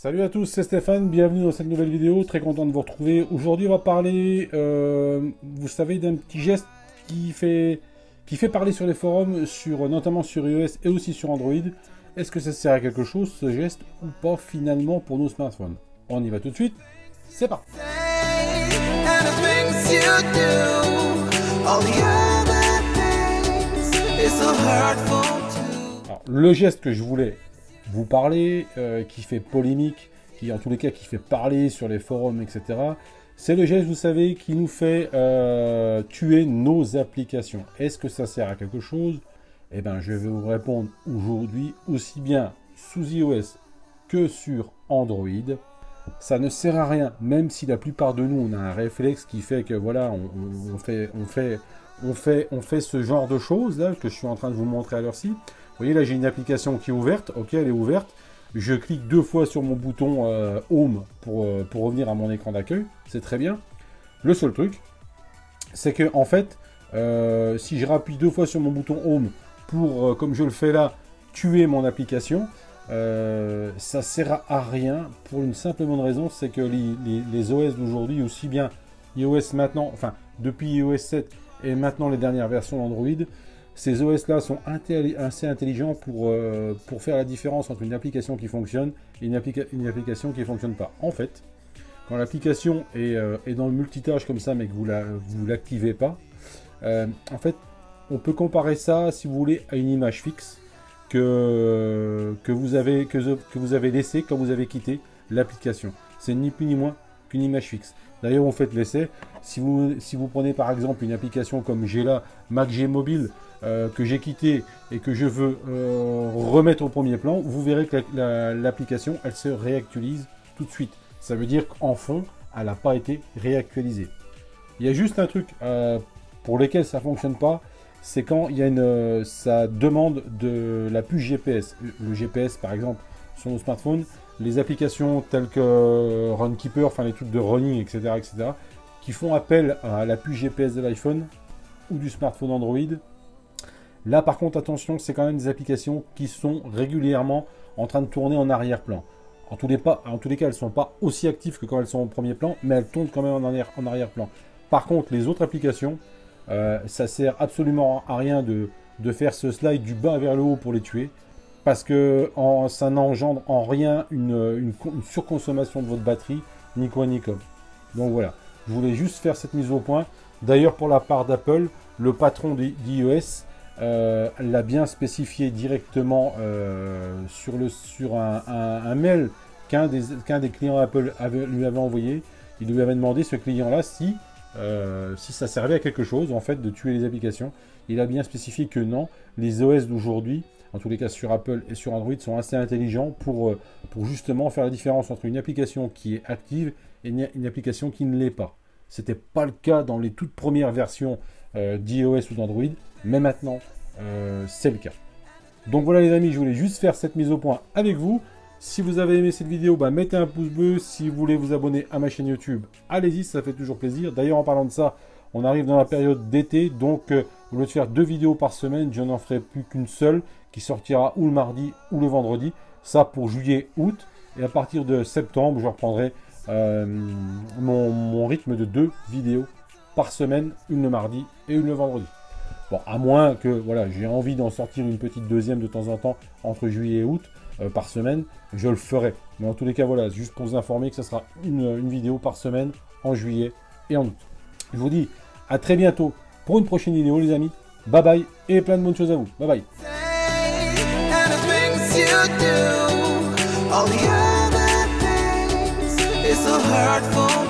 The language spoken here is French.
Salut à tous, c'est Stéphane, bienvenue dans cette nouvelle vidéo, très content de vous retrouver. Aujourd'hui on va parler, vous savez, d'un petit geste qui fait parler sur les forums, notamment sur iOS et aussi sur Android. Est-ce que ça sert à quelque chose ce geste ou pas finalement pour nos smartphones? On y va tout de suite, c'est parti. Alors, le geste que je voulais vous parler, qui fait polémique, qui en tous les cas qui fait parler sur les forums, etc. C'est le geste, vous savez, qui nous fait tuer nos applications. Est-ce que ça sert à quelque chose? Eh bien, je vais vous répondre aujourd'hui, aussi bien sous iOS que sur Android. Ça ne sert à rien, même si la plupart de nous, on a un réflexe qui fait que, voilà, on fait ce genre de choses, là, que je suis en train de vous montrer à l'heure-ci. Vous voyez, là, j'ai une application qui est ouverte. Ok, elle est ouverte. Je clique 2 fois sur mon bouton Home pour revenir à mon écran d'accueil. C'est très bien. Le seul truc, c'est que, en fait, si je rappuie 2 fois sur mon bouton Home pour, comme je le fais là, tuer mon application, ça sert à rien pour une simple et bonne raison, c'est que les OS d'aujourd'hui, aussi bien iOS maintenant, enfin, depuis iOS 7 et maintenant les dernières versions d'Android, ces OS-là sont assez intelligents pour faire la différence entre une application qui fonctionne et une application qui ne fonctionne pas. En fait, quand l'application est dans le multitâche comme ça, mais que vous ne l'activez pas, en fait, on peut comparer ça, si vous voulez, à une image fixe que vous avez laissée quand vous avez quitté l'application. C'est ni plus ni moins qu'une image fixe. D'ailleurs, vous faites l'essai. Si vous prenez par exemple une application comme j'ai là, MacG Mobile, que j'ai quitté et que je veux remettre au premier plan, vous verrez que l'application, elle se réactualise tout de suite. Ça veut dire qu'en fond, elle n'a pas été réactualisée. Il y a juste un truc pour lequel ça ne fonctionne pas, c'est quand il y a ça demande de la puce GPS. Le GPS, par exemple, sur nos smartphones, les applications telles que Runkeeper, enfin les trucs de running, etc., qui font appel à la puce GPS de l'iPhone ou du smartphone Android. Là, par contre, attention, c'est quand même des applications qui sont régulièrement en train de tourner en arrière-plan. En tous les cas, elles ne sont pas aussi actives que quand elles sont au premier plan, mais elles tournent quand même en arrière-plan. Par contre, les autres applications, ça sert absolument à rien de faire ce slide du bas vers le haut pour les tuer, parce que ça n'engendre en rien une surconsommation de votre batterie, ni quoi ni comme. Donc voilà, je voulais juste faire cette mise au point. D'ailleurs, pour la part d'Apple, le patron d'iOS l'a bien spécifié directement sur un mail qu'un des clients Apple lui avait envoyé. Il lui avait demandé, ce client-là, si ça servait à quelque chose, en fait, de tuer les applications. Il a bien spécifié que non. Les OS d'aujourd'hui, en tous les cas sur Apple et sur Android, sont assez intelligents pour justement faire la différence entre une application qui est active et une application qui ne l'est pas. Ce n'était pas le cas dans les toutes premières versions d'iOS ou d'Android, mais maintenant, c'est le cas. Donc voilà les amis, je voulais juste faire cette mise au point avec vous. Si vous avez aimé cette vidéo, mettez un pouce bleu. Si vous voulez vous abonner à ma chaîne YouTube, allez-y, ça fait toujours plaisir. D'ailleurs, en parlant de ça, on arrive dans la période d'été, donc au lieu de faire 2 vidéos par semaine, je n'en ferai plus qu'une seule, qui sortira ou le mardi ou le vendredi. Ça pour juillet, août. Et à partir de septembre, je reprendrai mon rythme de 2 vidéos par semaine, une le mardi et une le vendredi. Bon, à moins que voilà, j'ai envie d'en sortir une petite deuxième de temps en temps entre juillet et août par semaine, je le ferai. Mais en tous les cas, voilà, juste pour vous informer que ce sera une vidéo par semaine en juillet et en août. Je vous dis à très bientôt pour une prochaine vidéo, les amis. Bye bye et plein de bonnes choses à vous. Bye bye. All the other things, it's so hurtful.